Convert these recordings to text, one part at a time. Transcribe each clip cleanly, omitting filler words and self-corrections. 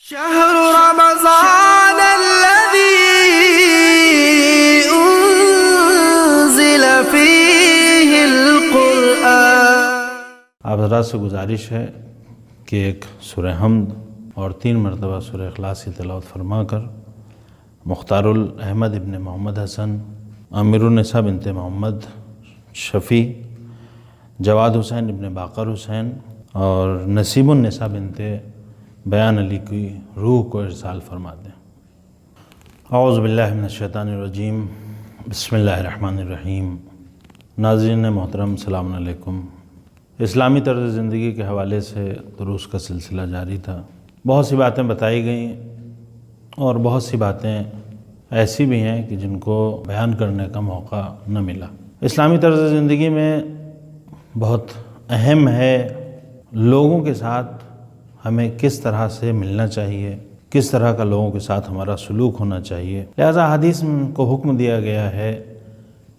شهر رمضان الذي أنزل فيه القرآن۔ آپ حضرات سے گزارش ہے کہ ایک سورہ حمد اور 3 مرتبہ سورہ اخلاص کی تلاوت فرما کر مختار الاحمد ابن محمد حسن، امیر النساء بنت محمد شفیع، جواد حسین ابن باقر حسین اور نصیب النساء بنت بیان علی کی روح کو ارسال فرما دیں۔ اعوذ باللہ من الشیطان الرجیم، بسم اللہ الرحمن الرحیم۔ ناظرین محترم، السلام علیکم۔ اسلامی طرز زندگی کے حوالے سے دروس کا سلسلہ جاری تھا۔ بہت سی باتیں بتائی گئیں اور بہت سی باتیں ایسی بھی ہیں کہ جن کو بیان کرنے کا موقع نہ ملا۔ اسلامی طرز زندگی میں بہت اہم ہے لوگوں کے ساتھ ہمیں کس طرح سے ملنا چاہیے، کس طرح کا لوگوں کے ساتھ ہمارا سلوک ہونا چاہیے۔ لہذا حدیث کو حکم دیا گیا ہے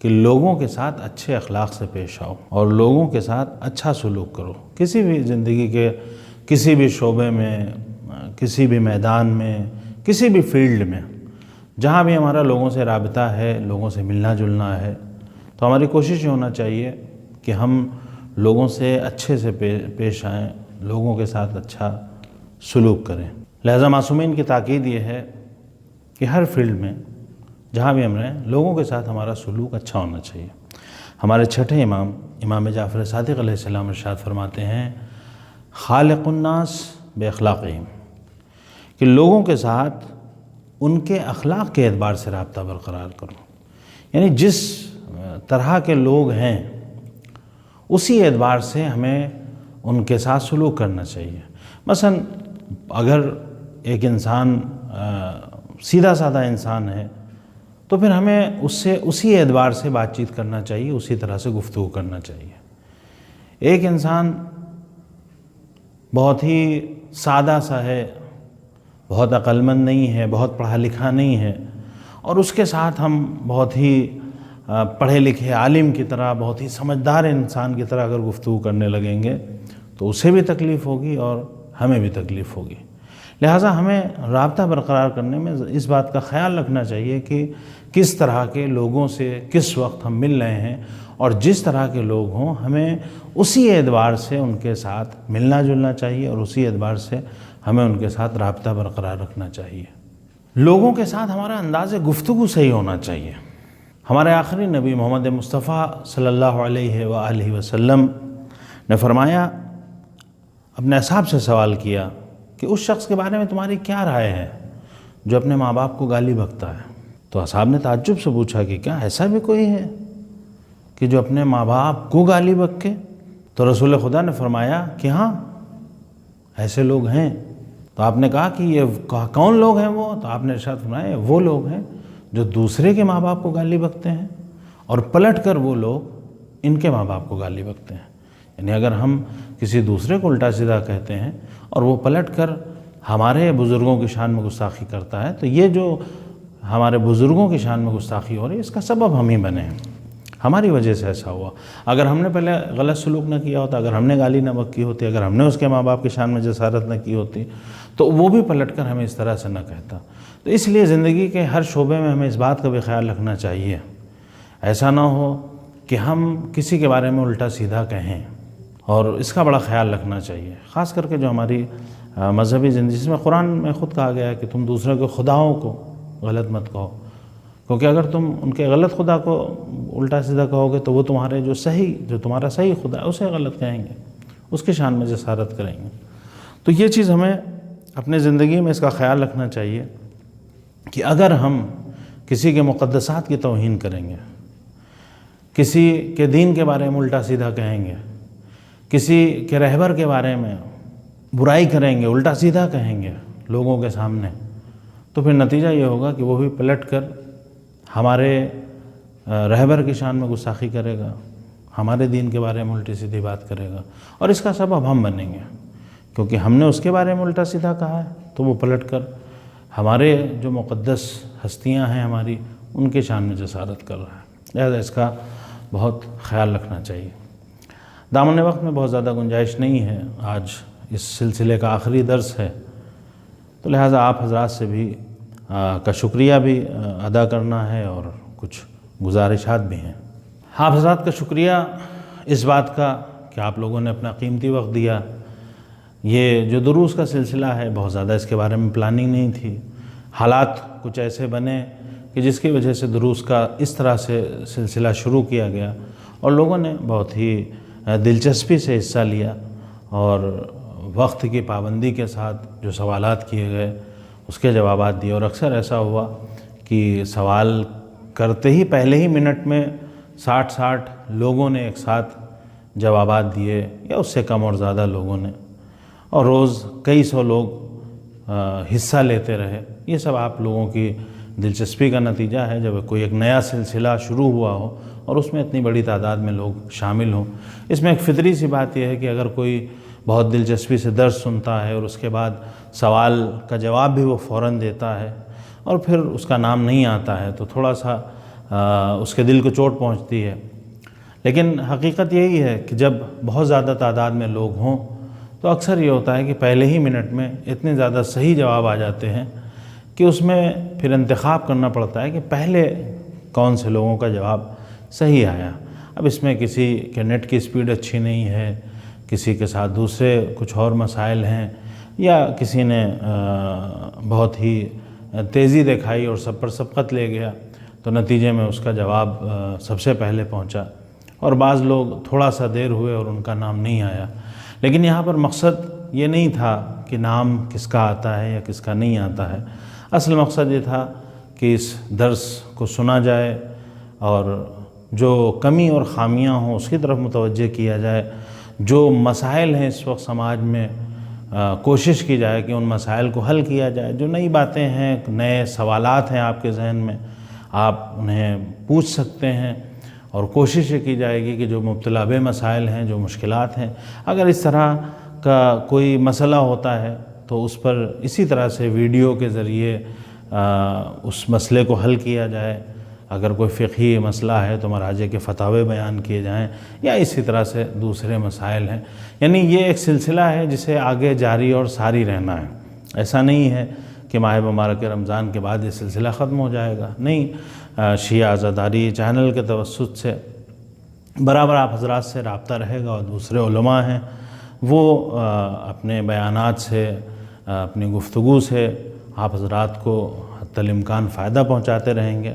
کہ لوگوں کے ساتھ اچھے اخلاق سے پیش آؤ اور لوگوں کے ساتھ اچھا سلوک کرو۔ کسی بھی زندگی کے کسی بھی شعبے میں، کسی بھی میدان میں، کسی بھی فیلڈ میں، جہاں بھی ہمارا لوگوں سے رابطہ ہے، لوگوں سے ملنا جلنا ہے، تو ہماری کوشش یہ ہونا چاہیے کہ ہم لوگوں سے اچھے سے پیش آئیں، لوگوں کے ساتھ اچھا سلوک کریں۔ لہذا معصومین کی تاکید یہ ہے کہ ہر فیلڈ میں جہاں بھی ہم رہیں، لوگوں کے ساتھ ہمارا سلوک اچھا ہونا چاہیے۔ ہمارے چھٹے امام جعفر صادق علیہ السلام ارشاد فرماتے ہیں، خالق الناس باخلاقہم، کہ لوگوں کے ساتھ ان کے اخلاق کے اعتبار سے رابطہ برقرار کرو۔ یعنی جس طرح کے لوگ ہیں اسی اعتبار سے ہمیں ان کے ساتھ سلوک کرنا چاہیے۔ مثلا اگر ایک انسان سیدھا سادہ انسان ہے تو پھر ہمیں اس سے اسی اعتبار سے بات چیت کرنا چاہیے، اسی طرح سے گفتگو کرنا چاہیے۔ ایک انسان بہت ہی سادہ سا ہے، بہت عقل مند نہیں ہے، بہت پڑھا لکھا نہیں ہے، اور اس کے ساتھ ہم بہت ہی پڑھے لکھے عالم کی طرح، بہت ہی سمجھدار انسان کی طرح اگر گفتگو کرنے لگیں گے تو اسے بھی تکلیف ہوگی اور ہمیں بھی تکلیف ہوگی۔ لہٰذا ہمیں رابطہ برقرار کرنے میں اس بات کا خیال رکھنا چاہیے کہ کس طرح کے لوگوں سے کس وقت ہم مل رہے ہیں، اور جس طرح کے لوگ ہوں ہمیں اسی اعتبار سے ان کے ساتھ ملنا جلنا چاہیے اور اسی اعتبار سے ہمیں ان کے ساتھ رابطہ برقرار رکھنا چاہیے۔ لوگوں کے ساتھ ہمارا انداز گفتگو صحیح ہونا چاہیے۔ ہمارے آخری نبی محمد مصطفیٰ صلی اللہ علیہ وآلہ وسلم نے فرمایا، اپنے اصحاب سے سوال کیا کہ اس شخص کے بارے میں تمہاری کیا رائے ہے جو اپنے ماں باپ کو گالی بکتا ہے؟ تو اصحاب نے تعجب سے پوچھا کہ کیا ایسا بھی کوئی ہے کہ جو اپنے ماں باپ کو گالی بکے؟ تو رسول خدا نے فرمایا کہ ہاں، ایسے لوگ ہیں۔ تو آپ نے کہا کہ یہ کون لوگ ہیں وہ؟ تو آپ نے ارشاد فرمایا، وہ لوگ ہیں جو دوسرے کے ماں باپ کو گالی بکتے ہیں اور پلٹ کر وہ لوگ ان کے ماں باپ کو گالی بکتے ہیں۔ یعنی اگر ہم کسی دوسرے کو الٹا سیدھا کہتے ہیں اور وہ پلٹ کر ہمارے بزرگوں کی شان میں گستاخی کرتا ہے، تو یہ جو ہمارے بزرگوں کی شان میں گستاخی ہو رہی ہے، اس کا سبب ہم ہی بنے ہیں، ہماری وجہ سے ایسا ہوا۔ اگر ہم نے پہلے غلط سلوک نہ کیا ہوتا، اگر ہم نے گالی نہ بکی ہوتی، اگر ہم نے اس کے ماں باپ کی شان میں جسارت نہ کی ہوتی، تو وہ بھی پلٹ کر ہمیں اس طرح سے نہ کہتا۔ تو اس لیے زندگی کے ہر شعبے میں ہمیں اس بات کا بھی خیال رکھنا چاہیے، ایسا نہ ہو کہ ہم کسی کے بارے میں الٹا سیدھا کہیں، اور اس کا بڑا خیال رکھنا چاہیے۔ خاص کر کے جو ہماری مذہبی زندگی، جس میں قرآن میں خود کہا گیا ہے کہ تم دوسرے کے خداؤں کو غلط مت کہو، کیونکہ اگر تم ان کے غلط خدا کو الٹا سیدھا کہو گے تو وہ تمہارے جو تمہارا صحیح خدا ہے اسے غلط کہیں گے، اس کی شان میں جسارت کریں گے۔ تو یہ چیز ہمیں اپنے زندگی میں اس کا خیال رکھنا چاہیے کہ اگر ہم کسی کے مقدسات کی توہین کریں گے، کسی کے دین کے بارے میں الٹا سیدھا کہیں گے، کسی کے رہبر کے بارے میں برائی کریں گے، الٹا سیدھا کہیں گے لوگوں کے سامنے، تو پھر نتیجہ یہ ہوگا کہ وہ بھی پلٹ کر ہمارے رہبر کی شان میں گستاخی کرے گا، ہمارے دین کے بارے میں الٹی سیدھی بات کرے گا، اور اس کا سبب ہم بنیں گے، کیونکہ ہم نے اس کے بارے میں الٹا سیدھا کہا ہے تو وہ پلٹ کر ہمارے جو مقدس ہستیاں ہیں ہماری، ان کے شان میں جسارت کر رہا ہے۔ لہذا اس کا بہت خیال رکھنا چاہیے۔ دامن وقت میں بہت زیادہ گنجائش نہیں ہے، آج اس سلسلے کا آخری درس ہے، تو لہٰذا آپ حضرات سے بھی کا شکریہ بھی ادا کرنا ہے اور کچھ گزارشات بھی ہیں۔ آپ حضرات کا شکریہ اس بات کا کہ آپ لوگوں نے اپنا قیمتی وقت دیا۔ یہ جو دروس کا سلسلہ ہے بہت زیادہ اس کے بارے میں پلاننگ نہیں تھی، حالات کچھ ایسے بنے کہ جس کی وجہ سے دروس کا اس طرح سے سلسلہ شروع کیا گیا اور لوگوں نے بہت ہی دلچسپی سے حصہ لیا اور وقت کی پابندی کے ساتھ جو سوالات کیے گئے اس کے جوابات دیے، اور اکثر ایسا ہوا کہ سوال کرتے ہی پہلے ہی منٹ میں 60 لوگوں نے ایک ساتھ جوابات دیے یا اس سے کم اور زیادہ لوگوں نے، اور روز کئی سو لوگ حصہ لیتے رہے۔ یہ سب آپ لوگوں کی دلچسپی کا نتیجہ ہے جب کوئی ایک نیا سلسلہ شروع ہوا ہو اور اس میں اتنی بڑی تعداد میں لوگ شامل ہوں۔ اس میں ایک فطری سی بات یہ ہے کہ اگر کوئی بہت دلچسپی سے درس سنتا ہے اور اس کے بعد سوال کا جواب بھی وہ فوراً دیتا ہے اور پھر اس کا نام نہیں آتا ہے تو تھوڑا سا اس کے دل کو چوٹ پہنچتی ہے، لیکن حقیقت یہی ہے کہ جب بہت زیادہ تعداد میں لوگ ہوں تو اکثر یہ ہوتا ہے کہ پہلے ہی منٹ میں اتنے زیادہ صحیح جواب آ جاتے ہیں کہ اس میں پھر انتخاب کرنا پڑتا ہے کہ پہلے کون سے لوگوں کا جواب صحیح آیا۔ اب اس میں کسی کے نیٹ کی سپیڈ اچھی نہیں ہے، کسی کے ساتھ دوسرے کچھ اور مسائل ہیں، یا کسی نے بہت ہی تیزی دکھائی اور سب پر سبقت لے گیا تو نتیجے میں اس کا جواب سب سے پہلے پہنچا، اور بعض لوگ تھوڑا سا دیر ہوئے اور ان کا نام نہیں آیا۔ لیکن یہاں پر مقصد یہ نہیں تھا کہ نام کس کا آتا ہے یا کس کا نہیں آتا ہے، اصل مقصد یہ تھا کہ اس درس کو سنا جائے اور جو کمی اور خامیاں ہوں اس کی طرف متوجہ کیا جائے، جو مسائل ہیں اس وقت سماج میں کوشش کی جائے کہ ان مسائل کو حل کیا جائے، جو نئی باتیں ہیں، نئے سوالات ہیں آپ کے ذہن میں، آپ انہیں پوچھ سکتے ہیں، اور کوشش یہ کی جائے گی کہ جو مبتلا بے مسائل ہیں، جو مشکلات ہیں، اگر اس طرح کا کوئی مسئلہ ہوتا ہے تو اس پر اسی طرح سے ویڈیو کے ذریعے اس مسئلے کو حل کیا جائے۔ اگر کوئی فقہی مسئلہ ہے تو مراجع کے فتاوے بیان کیے جائیں، یا اسی طرح سے دوسرے مسائل ہیں۔ یعنی یہ ایک سلسلہ ہے جسے آگے جاری اور ساری رہنا ہے۔ ایسا نہیں ہے کہ ماہ مبارک رمضان کے بعد یہ سلسلہ ختم ہو جائے گا، نہیں، شیعہ عزاداری چینل کے توسط سے برابر آپ حضرات سے رابطہ رہے گا، اور دوسرے علماء ہیں وہ اپنے بیانات سے، اپنی گفتگو سے آپ حضرات کو حتی الامکان فائدہ پہنچاتے رہیں گے۔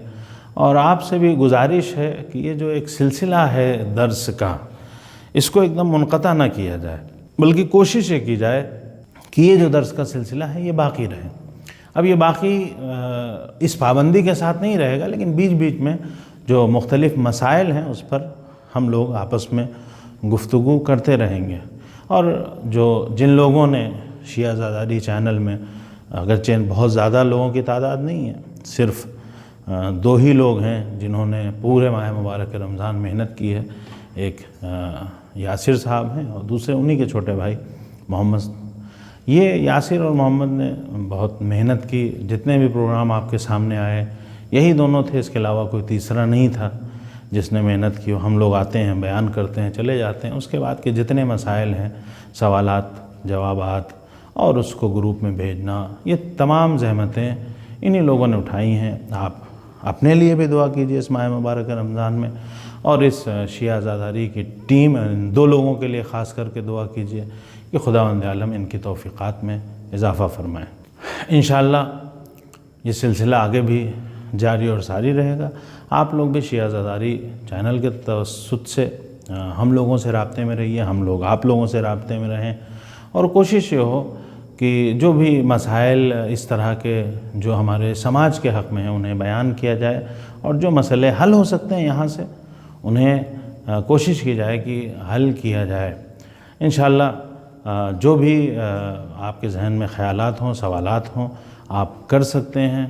اور آپ سے بھی گزارش ہے کہ یہ جو ایک سلسلہ ہے درس کا، اس کو ایک دم منقطع نہ کیا جائے، بلکہ کوشش یہ کی جائے کہ یہ جو درس کا سلسلہ ہے یہ باقی رہے۔ اب یہ باقی اس پابندی کے ساتھ نہیں رہے گا، لیکن بیچ بیچ میں جو مختلف مسائل ہیں اس پر ہم لوگ آپس میں گفتگو کرتے رہیں گے۔ اور جن لوگوں نے شیعہ عزاداری چینل میں، اگرچہ بہت زیادہ لوگوں کی تعداد نہیں ہے، صرف 2 ہی لوگ ہیں جنہوں نے پورے ماہ مبارک رمضان محنت کی ہے، ایک یاسر صاحب ہیں اور دوسرے انہی کے چھوٹے بھائی محمد۔ یہ یاسر اور محمد نے بہت محنت کی، جتنے بھی پروگرام آپ کے سامنے آئے یہی دونوں تھے، اس کے علاوہ کوئی تیسرا نہیں تھا جس نے محنت کی۔ ہم لوگ آتے ہیں، بیان کرتے ہیں، چلے جاتے ہیں، اس کے بعد کے جتنے مسائل ہیں، سوالات، جوابات، اور اس کو گروپ میں بھیجنا، یہ تمام زحمتیں انہی لوگوں نے اٹھائی ہیں۔ آپ اپنے لیے بھی دعا کیجئے اس ماہ مبارک رمضان میں، اور اس شیعہ عزاداری کی ٹیم، ان 2 لوگوں کے لیے خاص کر کے دعا کیجئے کہ خداوند عالم ان کی توفیقات میں اضافہ فرمائیں۔ انشاءاللہ یہ سلسلہ آگے بھی جاری اور ساری رہے گا۔ آپ لوگ بھی شیعہ عزاداری چینل کے توسط سے ہم لوگوں سے رابطے میں رہیے، ہم لوگ آپ لوگوں سے رابطے میں رہیں، اور کوشش یہ ہو کہ جو بھی مسائل اس طرح کے جو ہمارے سماج کے حق میں ہیں انہیں بیان کیا جائے، اور جو مسئلے حل ہو سکتے ہیں یہاں سے انہیں کوشش کی جائے کہ حل کیا جائے۔ انشاءاللہ جو بھی آپ کے ذہن میں خیالات ہوں، سوالات ہوں، آپ کر سکتے ہیں،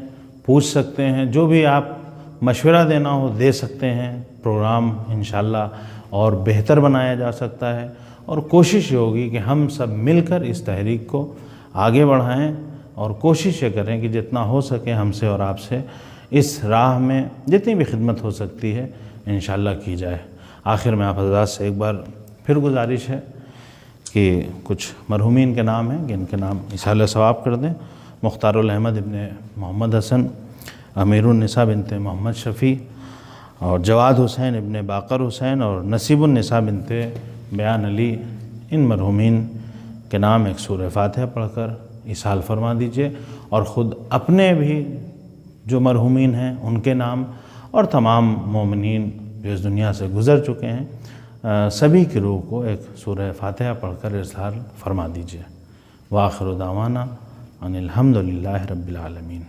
پوچھ سکتے ہیں، جو بھی آپ مشورہ دینا ہو دے سکتے ہیں۔ پروگرام انشاءاللہ اور بہتر بنایا جا سکتا ہے، اور کوشش یہ ہوگی کہ ہم سب مل کر اس تحریک کو آگے بڑھائیں، اور کوشش یہ کریں کہ جتنا ہو سکے ہم سے اور آپ سے اس راہ میں جتنی بھی خدمت ہو سکتی ہے انشاءاللہ کی جائے۔ آخر میں آپ حضرات سے ایک بار پھر گزارش ہے کہ کچھ مرحومین کے نام ہیں کہ ان کے نام اصالہ ثواب کر دیں۔ مختار الاحمد ابن محمد حسن، امیر النساء بنت محمد شفیع، اور جواد حسین ابن باقر حسین، اور نصیب النساء بنت بیان علی، ان مرحومین کے نام ایک سورہ فاتحہ پڑھ کر ایصال فرما دیجئے، اور خود اپنے بھی جو مرحومین ہیں ان کے نام، اور تمام مومنین جو اس دنیا سے گزر چکے ہیں سبھی کی روح کو ایک سورہ فاتحہ پڑھ کر ایصال فرما دیجئے۔ وآخر دعوانا ان الحمدللہ رب العالمین۔